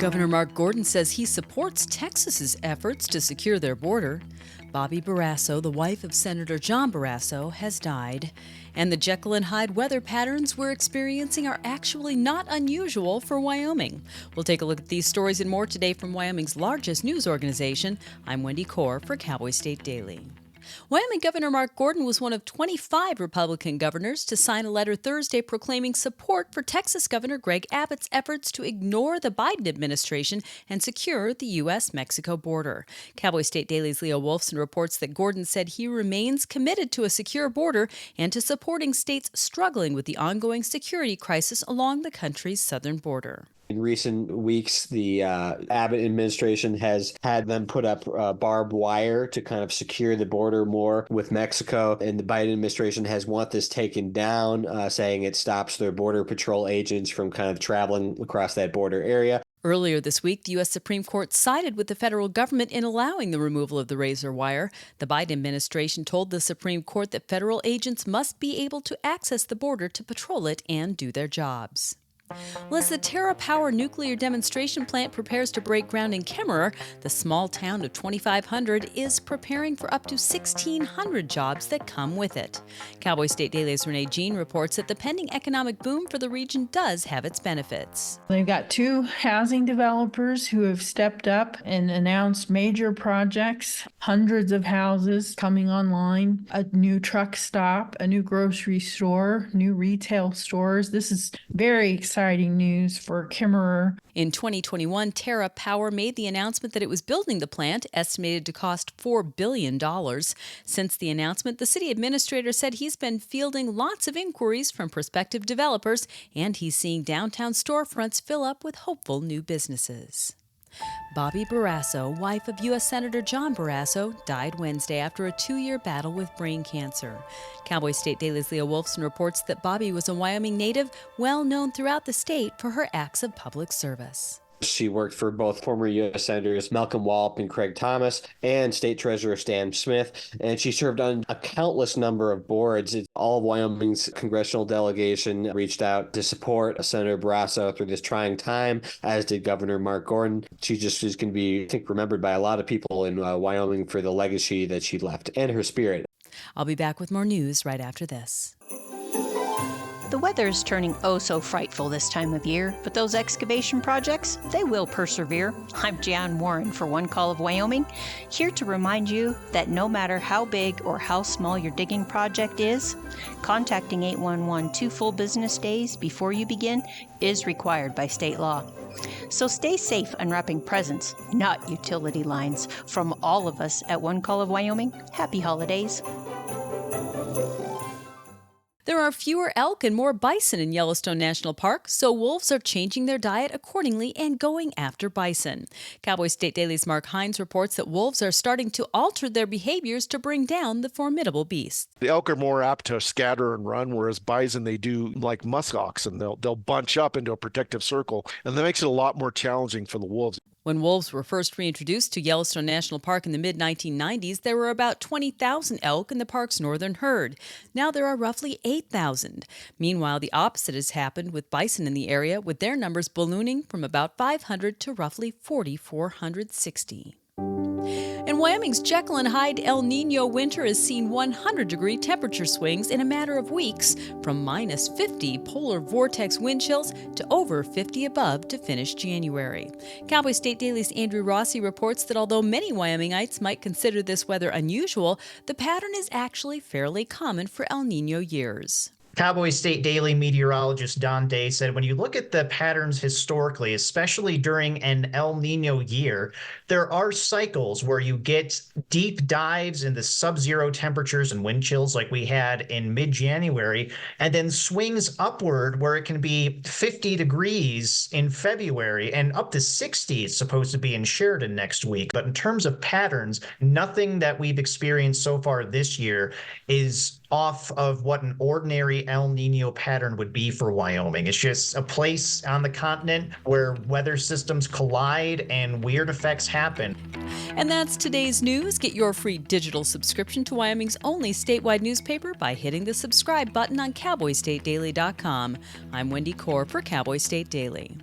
Governor Mark Gordon says he supports Texas's efforts to secure their border. Bobby Barasso, the wife of Senator John Barasso, has died. And the Jekyll and Hyde weather patterns we're experiencing are actually not unusual for Wyoming. We'll take a look at these stories and more today from Wyoming's largest news organization. I'm Wendy Corr for Cowboy State Daily. Wyoming Governor Mark Gordon was one of 25 Republican governors to sign a letter Thursday proclaiming support for Texas Governor Greg Abbott's efforts to ignore the Biden administration and secure the U.S.-Mexico border. Cowboy State Daily's Leo Wolfson reports that Gordon said he remains committed to a secure border and to supporting states struggling with the ongoing security crisis along the country's southern border. In recent weeks, the Abbott administration has had them put up barbed wire to kind of secure the border more with Mexico. And the Biden administration has want this taken down, saying it stops their border patrol agents from kind of traveling across that border area. Earlier this week, the U.S. Supreme Court sided with the federal government in allowing the removal of the razor wire. The Biden administration told the Supreme Court that federal agents must be able to access the border to patrol it and do their jobs. Well, as the TerraPower nuclear demonstration plant prepares to break ground in Kemmerer, the small town of 2,500 is preparing for up to 1,600 jobs that come with it. Cowboy State Daily's Renee Jean reports that the pending economic boom for the region does have its benefits. They've got two housing developers who have stepped up and announced major projects, hundreds of houses coming online, a new truck stop, a new grocery store, new retail stores. This is very exciting news for Kemmerer. In 2021, TerraPower made the announcement that it was building the plant, estimated to cost $4 billion. Since the announcement, the city administrator said he's been fielding lots of inquiries from prospective developers, and he's seeing downtown storefronts fill up with hopeful new businesses. Bobby Barasso, wife of U.S. Senator John Barasso, died Wednesday after a 2-year battle with brain cancer. Cowboy State Daily's Leo Wolfson reports that Bobby was a Wyoming native, well known throughout the state for her acts of public service. She worked for both former U.S. Senators Malcolm Walp and Craig Thomas and State Treasurer Stan Smith, and she served on a countless number of boards. All of Wyoming's congressional delegation reached out to support Senator Barasso through this trying time, as did Governor Mark Gordon. She just is going to be, I think, remembered by a lot of people in Wyoming for the legacy that she left and her spirit. I'll be back with more news right after this. The weather is turning oh so frightful this time of year, but those excavation projects, they will persevere. I'm Jan Warren for One Call of Wyoming, here to remind you that no matter how big or how small your digging project is, contacting 811 2 full business days before you begin is required by state law. So stay safe unwrapping presents, not utility lines. From all of us at One Call of Wyoming, happy holidays. There are fewer elk and more bison in Yellowstone National Park, so wolves are changing their diet accordingly and going after bison. Cowboy State Daily's Mark Hines reports that wolves are starting to alter their behaviors to bring down the formidable beast. The elk are more apt to scatter and run, whereas bison, they do like musk oxen. They'll bunch up into a protective circle, and that makes it a lot more challenging for the wolves. When wolves were first reintroduced to Yellowstone National Park in the mid-1990s, there were about 20,000 elk in the park's northern herd. Now there are roughly 8,000. Meanwhile, the opposite has happened with bison in the area, with their numbers ballooning from about 500 to roughly 4,460. And Wyoming's Jekyll and Hyde El Nino winter has seen 100-degree temperature swings in a matter of weeks, from minus 50 polar vortex wind chills to over 50 above to finish January. Cowboy State Daily's Andrew Rossi reports that although many Wyomingites might consider this weather unusual, the pattern is actually fairly common for El Nino years. Cowboy State Daily meteorologist Don Day said, when you look at the patterns historically, especially during an El Nino year, there are cycles where you get deep dives into sub-zero temperatures and wind chills like we had in mid-January, and then swings upward where it can be 50 degrees in February and up to 60 is supposed to be in Sheridan next week. But in terms of patterns, nothing that we've experienced so far this year is off of what an ordinary El Nino pattern would be for Wyoming. It's just a place on the continent where weather systems collide and weird effects happen. And that's today's news. Get your free digital subscription to Wyoming's only statewide newspaper by hitting the subscribe button on CowboyStateDaily.com. I'm Wendy Corr for Cowboy State Daily.